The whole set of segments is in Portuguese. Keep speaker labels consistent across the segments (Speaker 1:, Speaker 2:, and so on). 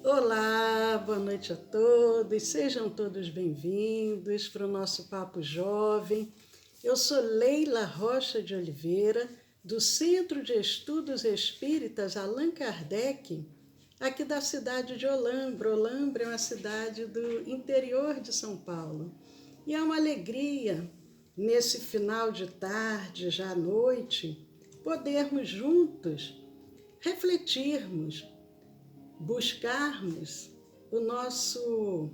Speaker 1: Olá, boa noite a todos, sejam todos bem-vindos para o nosso Papo Jovem. Eu sou Leila Rocha de Oliveira, do Centro de Estudos Espíritas Allan Kardec, aqui da cidade de Olambra. Olambra é uma cidade do interior de São Paulo. E é uma alegria, nesse final de tarde, já à noite, podermos juntos refletirmos, buscarmos o nosso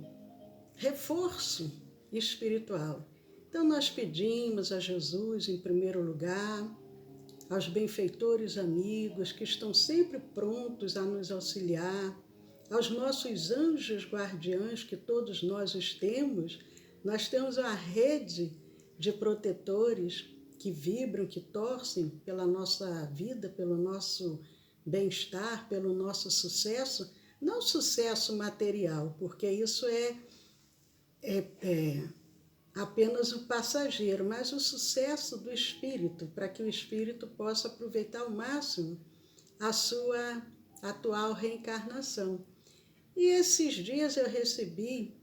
Speaker 1: reforço espiritual. Então, nós pedimos a Jesus, em primeiro lugar, aos benfeitores amigos que estão sempre prontos a nos auxiliar, aos nossos anjos guardiães, que todos nós os temos. Nós temos uma rede de protetores que vibram, que torcem pela nossa vida, pelo nosso bem-estar, pelo nosso sucesso, não sucesso material, porque isso é apenas o passageiro, mas o sucesso do espírito, para que o espírito possa aproveitar ao máximo a sua atual reencarnação. E esses dias eu recebi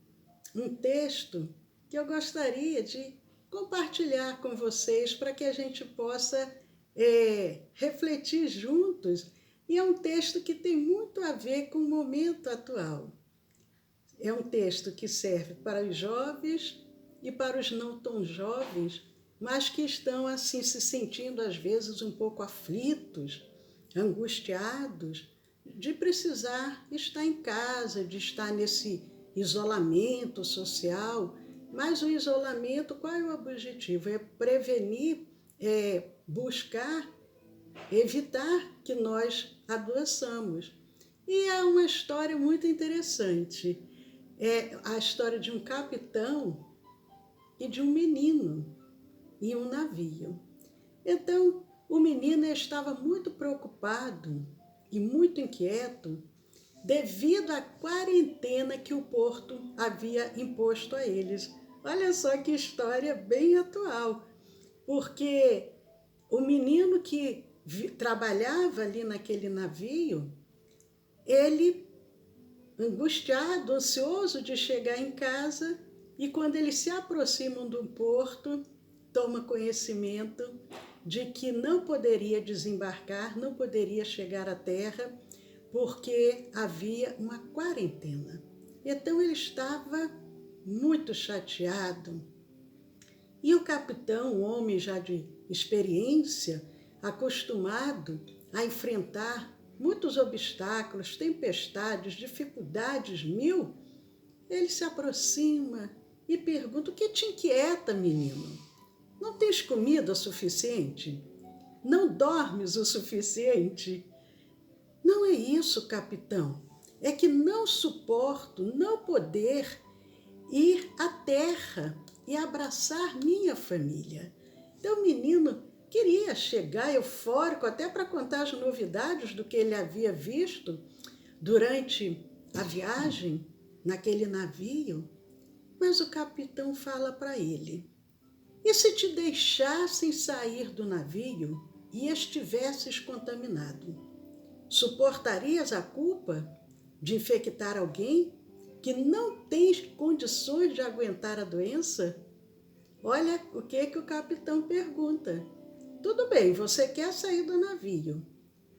Speaker 1: um texto que eu gostaria de compartilhar com vocês para que a gente possa refletir juntos. E é um texto que tem muito a ver com o momento atual. É um texto que serve para os jovens e para os não tão jovens, mas que estão assim se sentindo às vezes um pouco aflitos, angustiados, de precisar estar em casa, de estar nesse isolamento social. Mas o isolamento, qual é o objetivo? É prevenir, buscar evitar que nós adoeçamos. E é uma história muito interessante. É a história de um capitão e de um menino em um navio. Então, o menino estava muito preocupado e muito inquieto devido à quarentena que o porto havia imposto a eles. Olha só que história bem atual, porque o menino que trabalhava ali naquele navio, ele, angustiado, ansioso de chegar em casa, e quando eles se aproximam do porto, toma conhecimento de que não poderia desembarcar, não poderia chegar à terra, porque havia uma quarentena. Então ele estava muito chateado. E o capitão, um homem já de experiência, acostumado a enfrentar muitos obstáculos, tempestades, dificuldades mil, ele se aproxima e pergunta: o que te inquieta, menino? Não tens comida suficiente? Não dormes o suficiente? Não é isso, capitão. É que não suporto não poder ir à terra e abraçar minha família. Então o menino queria chegar eufórico até para contar as novidades do que ele havia visto durante a viagem naquele navio, mas o capitão fala para ele: e se te deixassem sair do navio e estivesses contaminado? Suportarias a culpa de infectar alguém que não tens condições de aguentar a doença? Olha o que o capitão pergunta. Tudo bem, você quer sair do navio,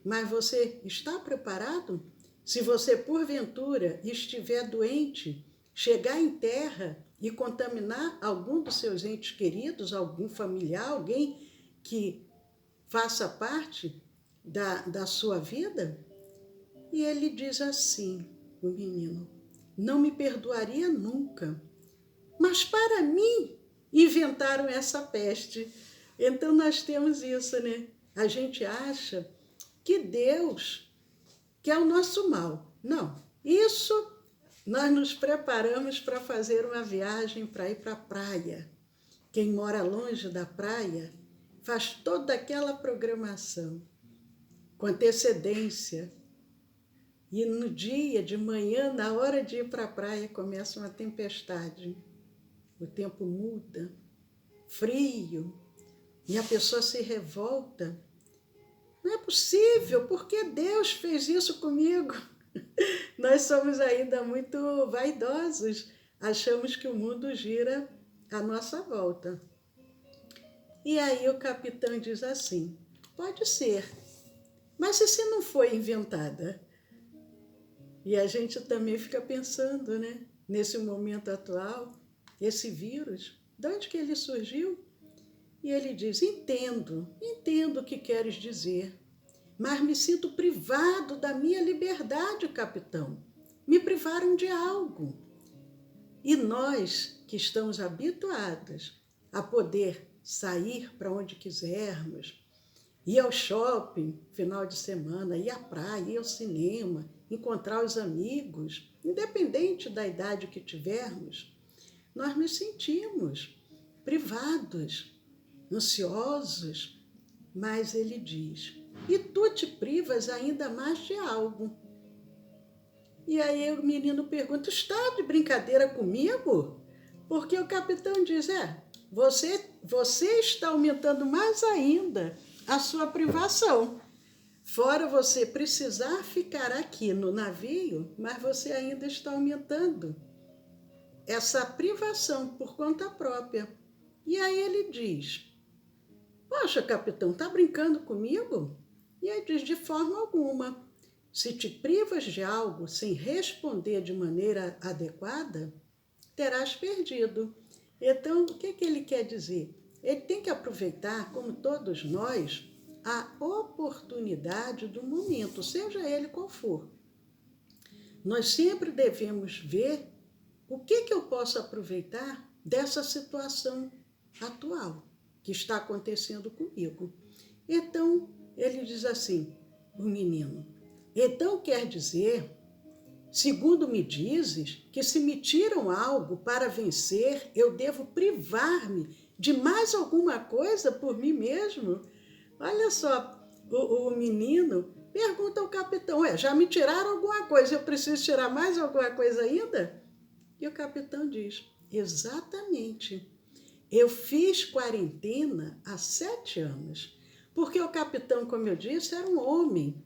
Speaker 1: mas você está preparado? Se você, porventura, estiver doente, chegar em terra e contaminar algum dos seus entes queridos, algum familiar, alguém que faça parte da sua vida? E ele diz assim, o menino: não me perdoaria nunca, mas para mim inventaram essa peste. Então nós temos isso, né? A gente acha que Deus quer o nosso mal. Não, isso nós nos preparamos para fazer uma viagem para ir para a praia. Quem mora longe da praia faz toda aquela programação com antecedência. E no dia de manhã, na hora de ir para a praia, começa uma tempestade. O tempo muda, frio, e a pessoa se revolta. Não é possível, porque Deus fez isso comigo? Nós somos ainda muito vaidosos, achamos que o mundo gira à nossa volta. E aí o capitão diz assim: pode ser, mas e se não foi inventada? E a gente também fica pensando, né? Nesse momento atual, esse vírus, de onde que ele surgiu? E ele diz: entendo o que queres dizer, mas me sinto privado da minha liberdade, capitão. Me privaram de algo. E nós que estamos habituados a poder sair para onde quisermos, ir ao shopping final de semana, ir à praia, ir ao cinema, encontrar os amigos, independente da idade que tivermos, nós nos sentimos privados, ansiosos. Mas ele diz: e tu te privas ainda mais de algo. E aí o menino pergunta: está de brincadeira comigo? Porque o capitão diz: você está aumentando mais ainda a sua privação. Fora você precisar ficar aqui no navio, mas você ainda está aumentando essa privação por conta própria. E aí ele diz: poxa, capitão, está brincando comigo? E aí diz: de forma alguma. Se te privas de algo sem responder de maneira adequada, terás perdido. Então, o que ele quer dizer? Ele tem que aproveitar, como todos nós, a oportunidade do momento, seja ele qual for. Nós sempre devemos ver o que eu posso aproveitar dessa situação atual que está acontecendo comigo. Então, ele diz assim, o menino: então quer dizer, segundo me dizes, que se me tiram algo para vencer, eu devo privar-me de mais alguma coisa por mim mesmo? Olha só, o menino pergunta ao capitão: já me tiraram alguma coisa, eu preciso tirar mais alguma coisa ainda? E o capitão diz: exatamente. Eu fiz quarentena há 7 anos, porque o capitão, como eu disse, era um homem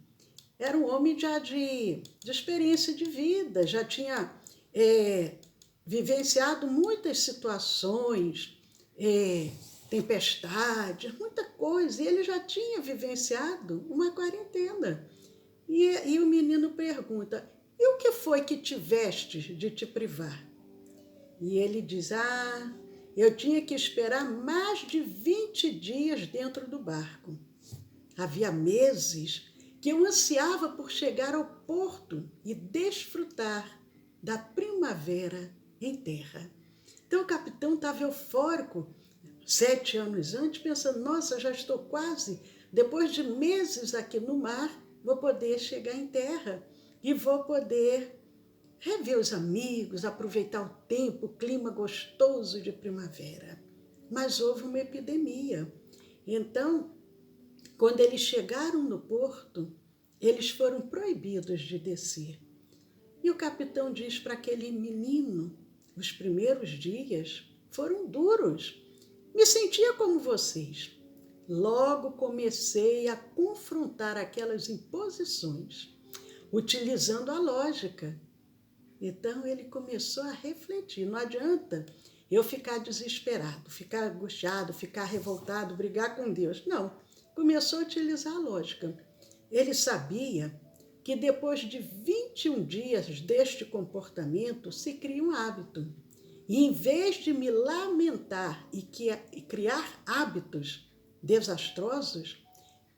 Speaker 1: já de experiência de vida, já tinha vivenciado muitas situações, tempestades, muita coisa, e ele já tinha vivenciado uma quarentena. E o menino pergunta: e o que foi que tivestes de te privar? E ele diz: eu tinha que esperar mais de 20 dias dentro do barco. Havia meses que eu ansiava por chegar ao porto e desfrutar da primavera em terra. Então o capitão estava eufórico 7 anos antes, pensando: nossa, já estou quase, depois de meses aqui no mar, vou poder chegar em terra e vou poder rever os amigos, aproveitar o tempo, o clima gostoso de primavera. Mas houve uma epidemia. Então, quando eles chegaram no porto, eles foram proibidos de descer. E o capitão diz para aquele menino: os primeiros dias foram duros. Me sentia como vocês. Logo comecei a confrontar aquelas imposições, utilizando a lógica. Então ele começou a refletir: não adianta eu ficar desesperado, ficar angustiado, ficar revoltado, brigar com Deus. Não, começou a utilizar a lógica. Ele sabia que depois de 21 dias deste comportamento se cria um hábito. E em vez de me lamentar e criar hábitos desastrosos,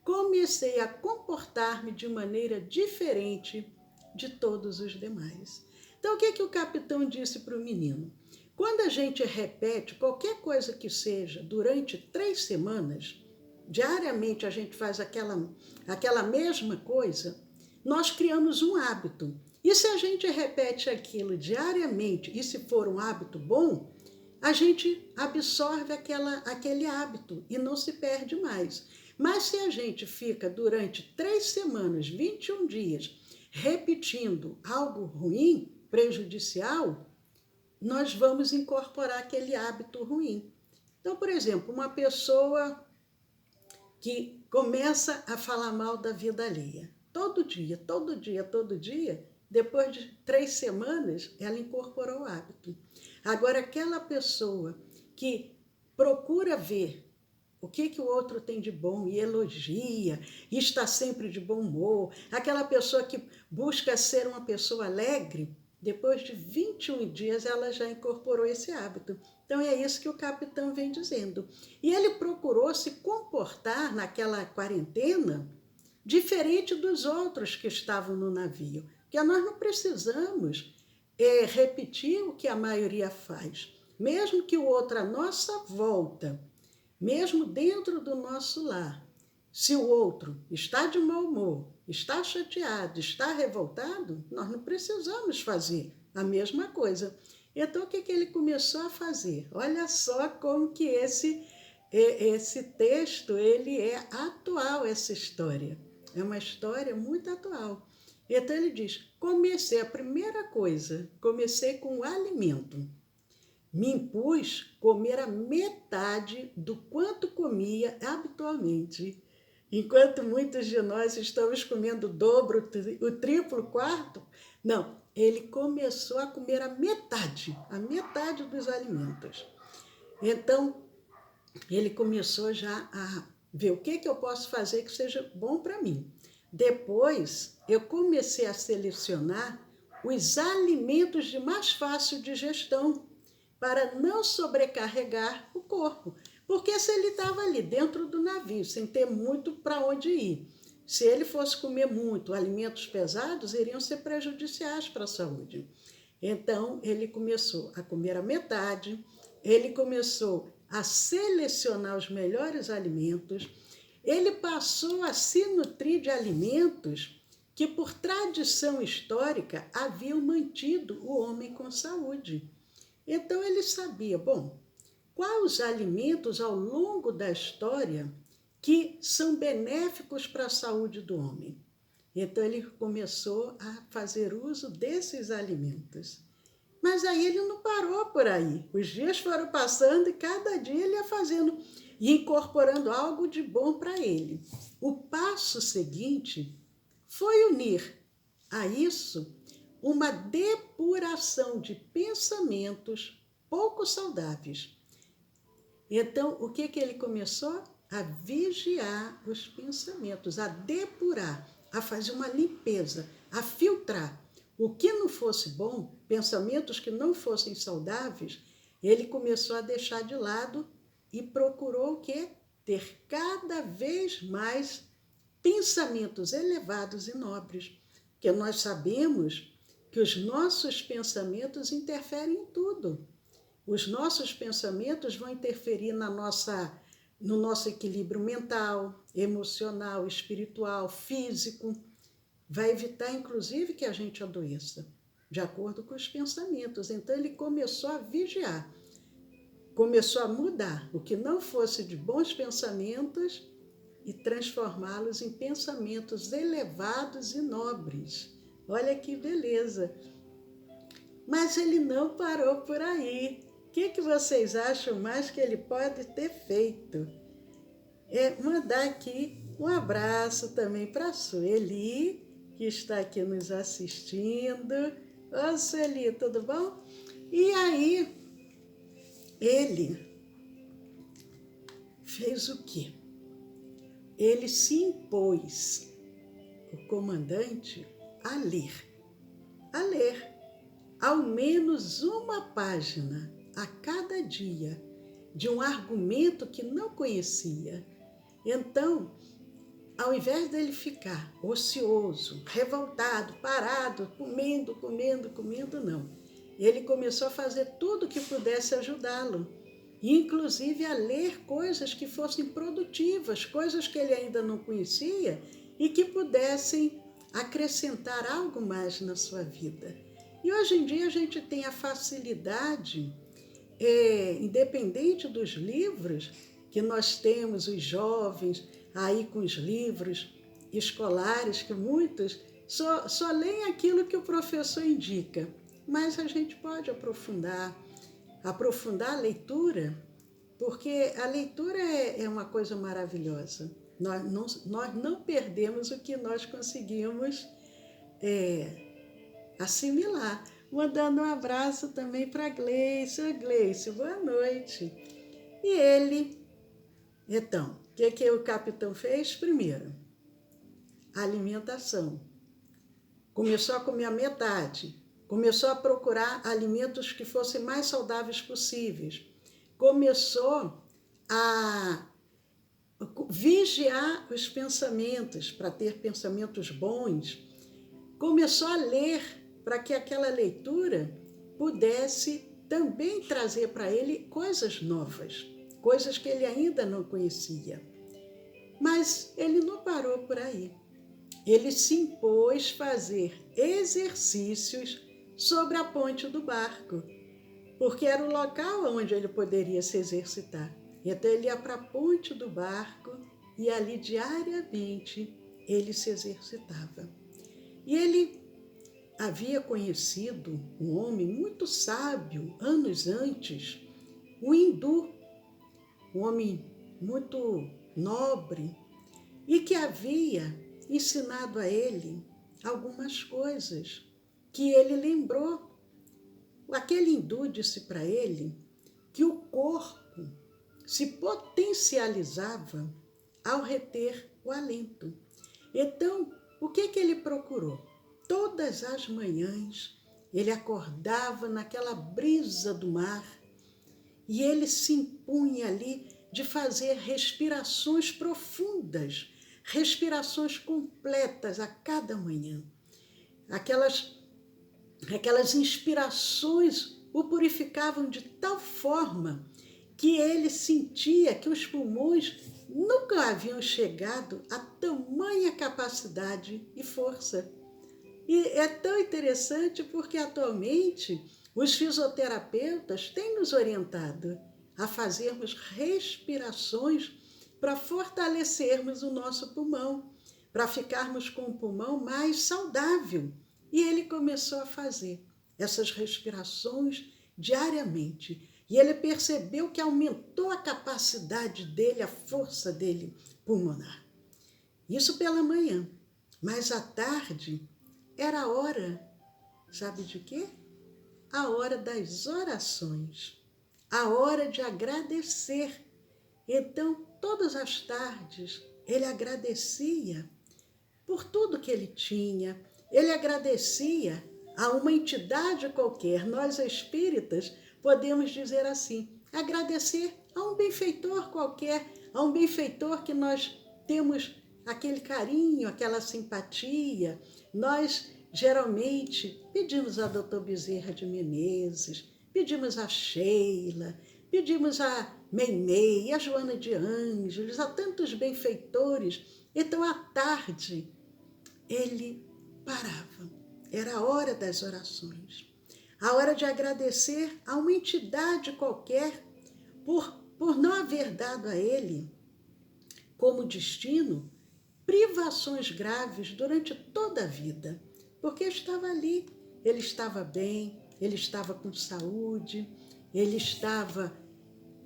Speaker 1: comecei a comportar-me de maneira diferente de todos os demais. Então, o que o capitão disse para o menino? Quando a gente repete qualquer coisa que seja durante 3 semanas, diariamente a gente faz aquela mesma coisa, nós criamos um hábito. E se a gente repete aquilo diariamente, e se for um hábito bom, a gente absorve aquele hábito e não se perde mais. Mas se a gente fica durante 3 semanas, 21 dias, repetindo algo ruim, prejudicial, nós vamos incorporar aquele hábito ruim. Então, por exemplo, uma pessoa que começa a falar mal da vida alheia, todo dia, depois de 3 semanas, ela incorporou o hábito. Agora, aquela pessoa que procura ver o que o outro tem de bom e elogia, e está sempre de bom humor, aquela pessoa que busca ser uma pessoa alegre, depois de 21 dias ela já incorporou esse hábito. Então é isso que o capitão vem dizendo. E ele procurou se comportar naquela quarentena diferente dos outros que estavam no navio. Porque nós não precisamos repetir o que a maioria faz. Mesmo que o outro, à nossa volta, mesmo dentro do nosso lar, se o outro está de mau humor, está chateado, está revoltado, nós não precisamos fazer a mesma coisa. Então, o que ele começou a fazer? Olha só como que esse texto ele é atual, essa história. É uma história muito atual. Então, ele diz, a primeira coisa, comecei com o alimento. Me impus comer a metade do quanto comia habitualmente. Enquanto muitos de nós estamos comendo o dobro, o triplo, o quarto, não, ele começou a comer a metade dos alimentos. Então, ele começou já a ver o que eu posso fazer que seja bom para mim. Depois, eu comecei a selecionar os alimentos de mais fácil digestão, para não sobrecarregar o corpo. Porque se ele estava ali dentro do navio, sem ter muito para onde ir, se ele fosse comer muito alimentos pesados, iriam ser prejudiciais para a saúde. Então, ele começou a comer a metade, ele começou a selecionar os melhores alimentos, ele passou a se nutrir de alimentos que, por tradição histórica, haviam mantido o homem com saúde. Então ele sabia, bom, quais os alimentos ao longo da história que são benéficos para a saúde do homem. Então ele começou a fazer uso desses alimentos. Mas aí ele não parou por aí. Os dias foram passando e cada dia ele ia fazendo e incorporando algo de bom para ele. O passo seguinte foi unir a isso uma depuração de pensamentos pouco saudáveis. Então, o que ele começou? A vigiar os pensamentos, a depurar, a fazer uma limpeza, a filtrar. O que não fosse bom, pensamentos que não fossem saudáveis, ele começou a deixar de lado e procurou o quê? Ter cada vez mais pensamentos elevados e nobres. Porque nós sabemos que os nossos pensamentos interferem em tudo. Os nossos pensamentos vão interferir no nosso equilíbrio mental, emocional, espiritual, físico. Vai evitar, inclusive, que a gente adoeça, de acordo com os pensamentos. Então, ele começou a vigiar, começou a mudar o que não fosse de bons pensamentos e transformá-los em pensamentos elevados e nobres. Olha que beleza! Mas ele não parou por aí. O que vocês acham mais que ele pode ter feito? Mandar aqui um abraço também para a Sueli, que está aqui nos assistindo. Ô, Sueli, tudo bom? E aí, ele fez o quê? Ele se impôs, o comandante, a ler ao menos uma página a cada dia de um argumento que não conhecia. Então, ao invés dele ficar ocioso, revoltado, parado, comendo, não. Ele começou a fazer tudo que pudesse ajudá-lo, inclusive a ler coisas que fossem produtivas, coisas que ele ainda não conhecia e que pudessem acrescentar algo mais na sua vida. E hoje em dia a gente tem a facilidade, independente dos livros, que nós temos os jovens aí com os livros escolares, que muitos só leem aquilo que o professor indica, mas a gente pode aprofundar a leitura, porque a leitura é uma coisa maravilhosa. Nós não perdemos o que nós conseguimos assimilar. Mandando um abraço também para Gleice. Oi, Gleice, boa noite. E ele, então, o que o capitão fez? Primeiro, alimentação. Começou a comer a metade. Começou a procurar alimentos que fossem mais saudáveis possíveis. Começou a vigiar os pensamentos, para ter pensamentos bons. Começou a ler para que aquela leitura pudesse também trazer para ele coisas novas, coisas que ele ainda não conhecia. Mas ele não parou por aí. Ele se impôs fazer exercícios sobre a ponte do barco, porque era o local onde ele poderia se exercitar. Então ele ia para a ponte do barco e ali diariamente ele se exercitava. E ele havia conhecido um homem muito sábio, anos antes, um hindu, um homem muito nobre, e que havia ensinado a ele algumas coisas que ele lembrou. Aquele hindu disse para ele que o corpo se potencializava ao reter o alento. Então, o que ele procurou? Todas as manhãs, ele acordava naquela brisa do mar e ele se impunha ali de fazer respirações profundas, respirações completas a cada manhã. Aquelas inspirações o purificavam de tal forma que ele sentia que os pulmões nunca haviam chegado a tamanha capacidade e força. E é tão interessante porque atualmente os fisioterapeutas têm nos orientado a fazermos respirações para fortalecermos o nosso pulmão, para ficarmos com o pulmão mais saudável. E ele começou a fazer essas respirações diariamente. E ele percebeu que aumentou a capacidade dele, a força dele pulmonar. Isso pela manhã. Mas à tarde era a hora, sabe de quê? A hora das orações, a hora de agradecer. Então, todas as tardes, ele agradecia por tudo que ele tinha, ele agradecia a uma entidade qualquer. Nós, espíritas, podemos dizer assim, agradecer a um benfeitor qualquer, a um benfeitor que nós temos aquele carinho, aquela simpatia. Nós, geralmente, pedimos a Dr. Bezerra de Menezes, pedimos a Sheila, pedimos a Meimei, a Joana de Ângeles, a tantos benfeitores. Então, à tarde, ele parava. Era a hora das orações. A hora de agradecer a uma entidade qualquer por não haver dado a ele, como destino, privações graves durante toda a vida. Porque estava ali, ele estava bem, ele estava com saúde, ele estava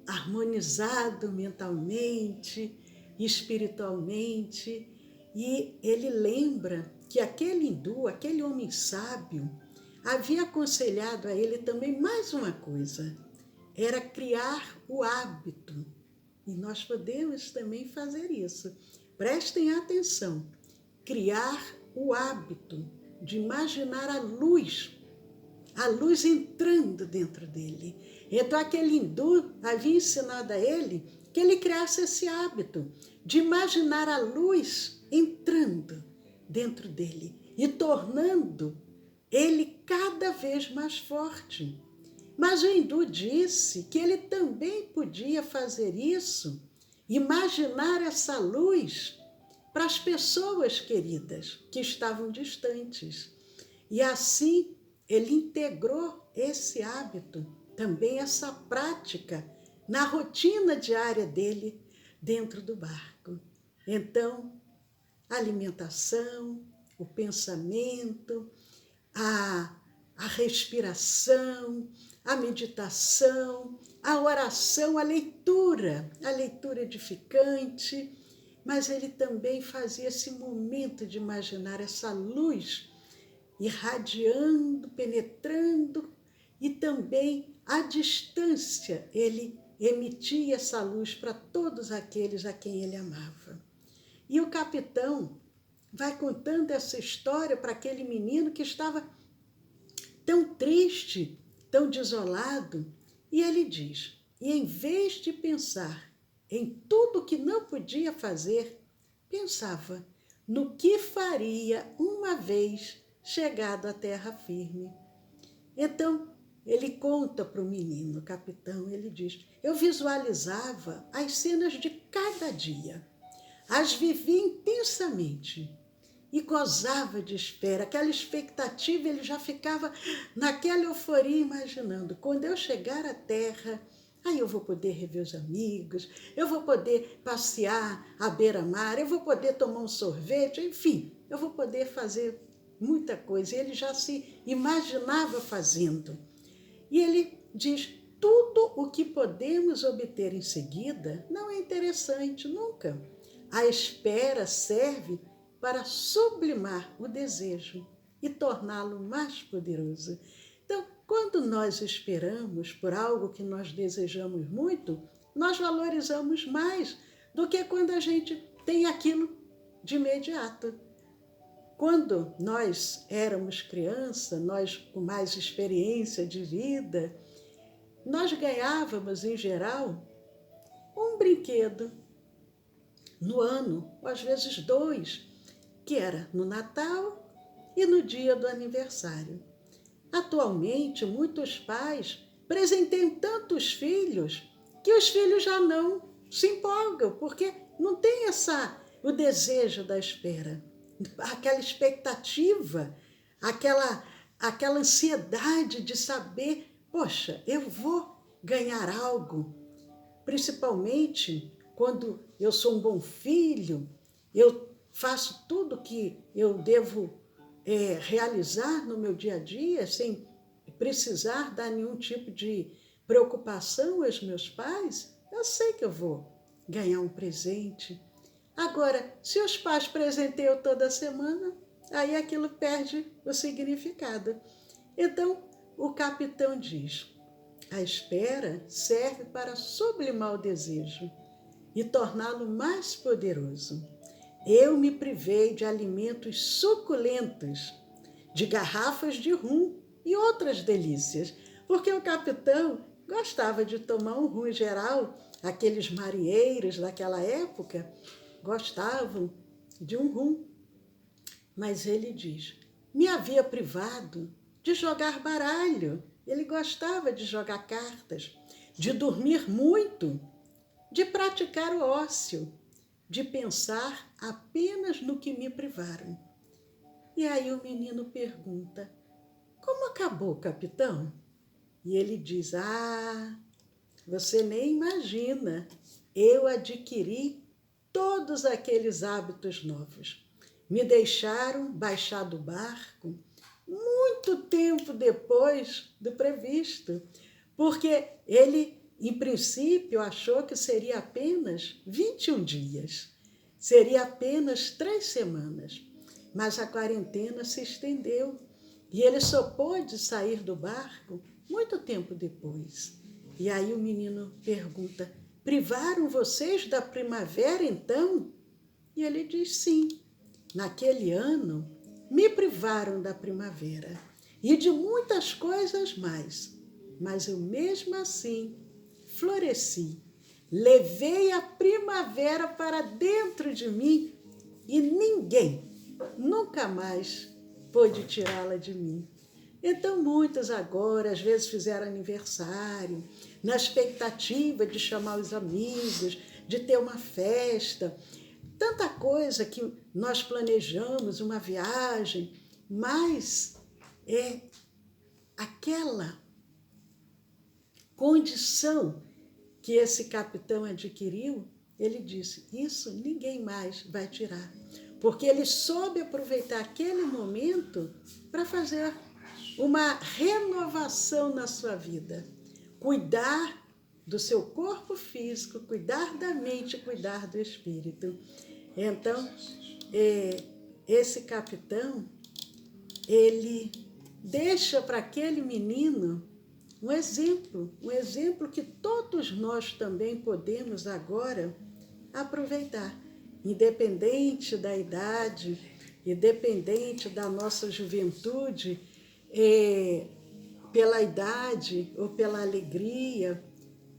Speaker 1: harmonizado mentalmente, espiritualmente, e ele lembra que aquele hindu, aquele homem sábio, havia aconselhado a ele também mais uma coisa, era criar o hábito. E nós podemos também fazer isso. Prestem atenção, criar o hábito de imaginar a luz entrando dentro dele. Então aquele hindu havia ensinado a ele que ele criasse esse hábito de imaginar a luz entrando dentro dele e tornando ele cada vez mais forte. Mas o hindu disse que ele também podia fazer isso, imaginar essa luz para as pessoas queridas que estavam distantes. E assim ele integrou esse hábito, também essa prática, na rotina diária dele dentro do barco. Então, a alimentação, o pensamento, a respiração, a meditação, a oração, a leitura edificante, mas ele também fazia esse momento de imaginar essa luz irradiando, penetrando, e também à distância ele emitia essa luz para todos aqueles a quem ele amava. E o capitão vai contando essa história para aquele menino que estava tão triste, tão desolado, e ele diz: e em vez de pensar em tudo que não podia fazer, pensava no que faria uma vez chegado à terra firme. Então, ele conta para o menino, o capitão, ele diz: eu visualizava as cenas de cada dia, as vivia intensamente e gozava de espera, aquela expectativa, ele já ficava naquela euforia imaginando, quando eu chegar à terra, aí eu vou poder rever os amigos, eu vou poder passear à beira-mar, eu vou poder tomar um sorvete, enfim, eu vou poder fazer muita coisa. Ele já se imaginava fazendo. E ele diz, tudo o que podemos obter em seguida não é interessante nunca. A espera serve para sublimar o desejo e torná-lo mais poderoso. Então, quando nós esperamos por algo que nós desejamos muito, nós valorizamos mais do que quando a gente tem aquilo de imediato. Quando nós éramos criança, nós com mais experiência de vida, nós ganhávamos, em geral, um brinquedo no ano, ou às vezes 2, que era no Natal e no dia do aniversário. Atualmente, muitos pais presenteiam tantos filhos que os filhos já não se empolgam, porque não tem o desejo da espera, aquela expectativa, aquela ansiedade de saber, poxa, eu vou ganhar algo, principalmente quando eu sou um bom filho, eu faço tudo que eu devo realizar no meu dia a dia, sem precisar dar nenhum tipo de preocupação aos meus pais, eu sei que eu vou ganhar um presente. Agora, se os pais presenteiam toda semana, aí aquilo perde o significado. Então, o capitão diz, a espera serve para sublimar o desejo e torná-lo mais poderoso. Eu me privei de alimentos suculentos, de garrafas de rum e outras delícias, porque o capitão gostava de tomar um rum. Em geral, aqueles marinheiros daquela época gostavam de um rum. Mas ele diz, me havia privado de jogar baralho. Ele gostava de jogar cartas, de dormir muito, de praticar o ócio, de pensar apenas no que me privaram. E aí o menino pergunta, como acabou, capitão? E ele diz, você nem imagina, eu adquiri todos aqueles hábitos novos. Me deixaram baixar do barco muito tempo depois do previsto, porque ele, em princípio, achou que seria apenas 21 dias, seria apenas 3 semanas, mas a quarentena se estendeu e ele só pôde sair do barco muito tempo depois. E aí o menino pergunta, privaram vocês da primavera então? E ele diz, sim, naquele ano me privaram da primavera e de muitas coisas mais, mas eu mesmo assim floresci, levei a primavera para dentro de mim e ninguém nunca mais pôde tirá-la de mim. Então muitos agora, às vezes fizeram aniversário, na expectativa de chamar os amigos, de ter uma festa, tanta coisa que nós planejamos, uma viagem, mas é aquela condição que esse capitão adquiriu, ele disse, isso ninguém mais vai tirar, porque ele soube aproveitar aquele momento para fazer uma renovação na sua vida, cuidar do seu corpo físico, cuidar da mente, cuidar do espírito. Então, esse capitão, ele deixa para aquele menino um exemplo que todos nós também podemos agora aproveitar, independente da idade, independente da nossa juventude, pela idade ou pela alegria,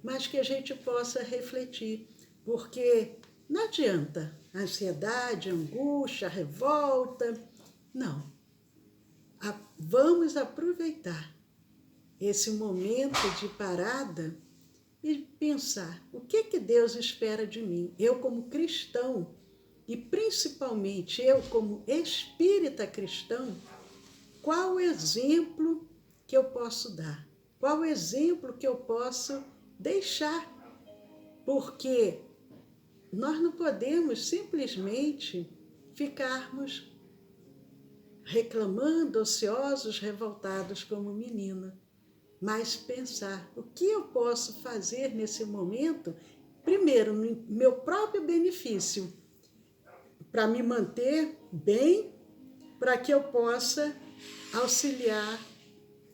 Speaker 1: mas que a gente possa refletir, porque não adianta ansiedade, angústia, revolta, não. Vamos aproveitar esse momento de parada e pensar, o que Deus espera de mim? Eu como cristão, e principalmente eu como espírita cristão, qual o exemplo que eu posso dar? Qual o exemplo que eu posso deixar? Porque nós não podemos simplesmente ficarmos reclamando, ociosos, revoltados como menina, mas pensar o que eu posso fazer nesse momento, primeiro, no meu próprio benefício, para me manter bem, para que eu possa auxiliar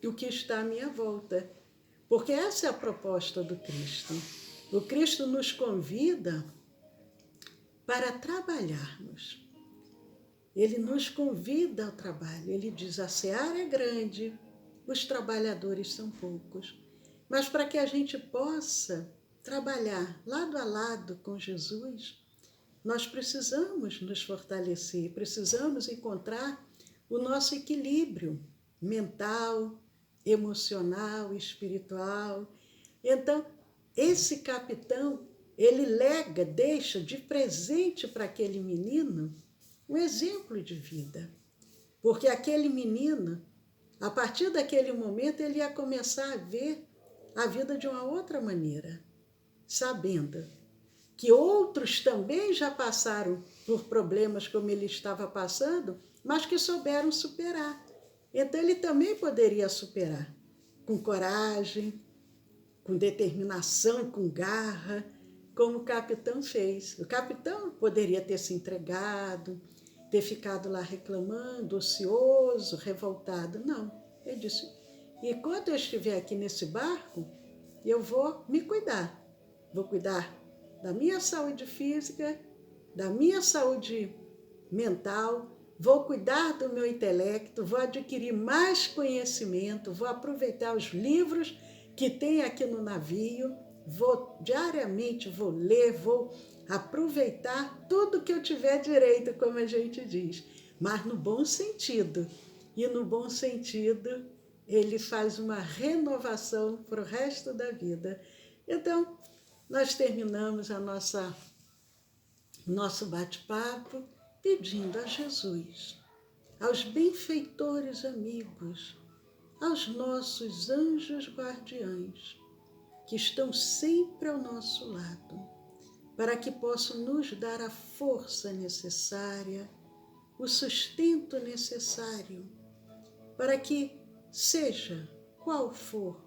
Speaker 1: o que está à minha volta. Porque essa é a proposta do Cristo. O Cristo nos convida para trabalharmos. Ele nos convida ao trabalho. Ele diz, a seara é grande, os trabalhadores são poucos. Mas para que a gente possa trabalhar lado a lado com Jesus, nós precisamos nos fortalecer, precisamos encontrar o nosso equilíbrio mental, emocional, espiritual. Então, esse capitão, ele deixa de presente para aquele menino um exemplo de vida. Porque aquele menino, a partir daquele momento, ele ia começar a ver a vida de uma outra maneira, sabendo que outros também já passaram por problemas como ele estava passando, mas que souberam superar. Então ele também poderia superar, com coragem, com determinação, com garra, como o capitão fez. O capitão poderia ter se entregado, ter ficado lá reclamando, ocioso, revoltado. Não, ele disse, enquanto eu estiver aqui nesse barco, eu vou me cuidar. Vou cuidar da minha saúde física, da minha saúde mental, vou cuidar do meu intelecto, vou adquirir mais conhecimento, vou aproveitar os livros que tem aqui no navio, diariamente vou ler, vou aproveitar tudo que eu tiver direito, como a gente diz, mas no bom sentido. E no bom sentido, ele faz uma renovação para o resto da vida. Então, nós terminamos nosso bate-papo pedindo a Jesus, aos benfeitores amigos, aos nossos anjos guardiães, que estão sempre ao nosso lado, para que possam nos dar a força necessária, o sustento necessário, para que, seja qual for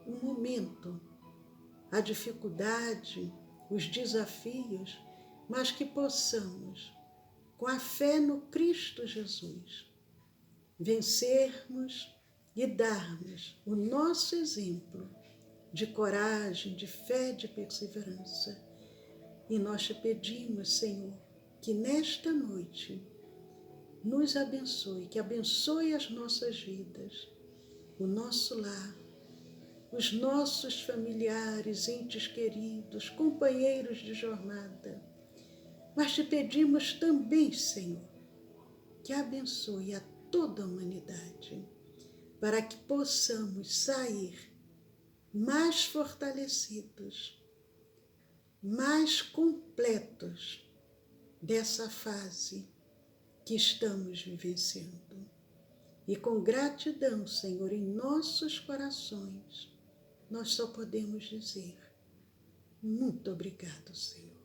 Speaker 1: o momento, a dificuldade, os desafios, mas que possamos, com a fé no Cristo Jesus, vencermos e darmos o nosso exemplo de coragem, de fé, de perseverança. E nós te pedimos, Senhor, que nesta noite nos abençoe, que abençoe as nossas vidas, o nosso lar, os nossos familiares, entes queridos, companheiros de jornada. Mas te pedimos também, Senhor, que abençoe a toda a humanidade, para que possamos sair mais fortalecidos, mais completos dessa fase que estamos vivenciando. E com gratidão, Senhor, em nossos corações, nós só podemos dizer, muito obrigado, Senhor.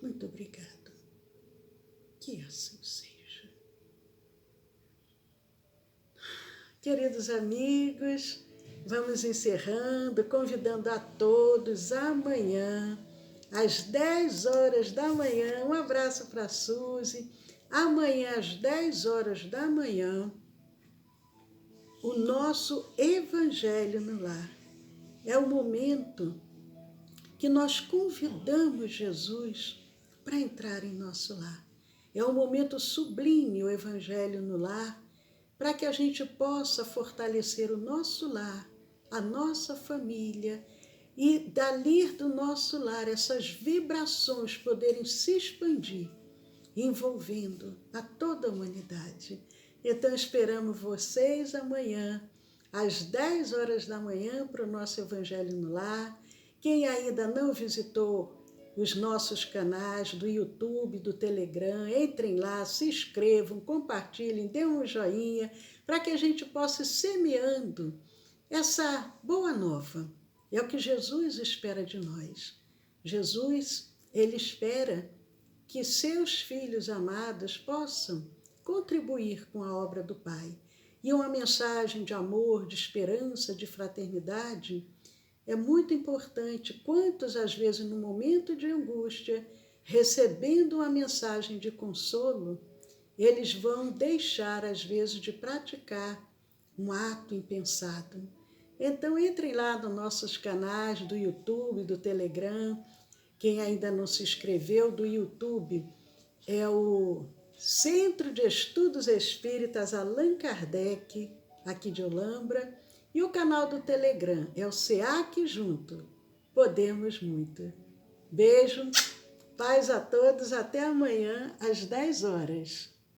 Speaker 1: Muito obrigado. Que assim seja. Queridos amigos, vamos encerrando, convidando a todos amanhã, às 10 horas da manhã. Um abraço para a Suzy. Amanhã, às 10 horas da manhã, o nosso Evangelho no Lar. É o momento que nós convidamos Jesus para entrar em nosso lar. É um momento sublime, o Evangelho no Lar, para que a gente possa fortalecer o nosso lar, a nossa família, e dali do nosso lar essas vibrações poderem se expandir, envolvendo a toda a humanidade. Então esperamos vocês amanhã, às 10 horas da manhã, para o nosso Evangelho no Lar. Quem ainda não visitou os nossos canais do YouTube, do Telegram, entrem lá, se inscrevam, compartilhem, dêem um joinha, para que a gente possa ir semeando essa boa nova. É o que Jesus espera de nós. Jesus, ele espera que seus filhos amados possam contribuir com a obra do Pai. E uma mensagem de amor, de esperança, de fraternidade é muito importante. Quantos, às vezes, no momento de angústia, recebendo uma mensagem de consolo, eles vão deixar, às vezes, de praticar um ato impensado. Então, entrem lá nos nossos canais do YouTube, do Telegram. Quem ainda não se inscreveu, do YouTube é o Centro de Estudos Espíritas Allan Kardec, aqui de Olambra, e o canal do Telegram é o SEAC Junto. Podemos muito. Beijo, paz a todos, até amanhã às 10 horas.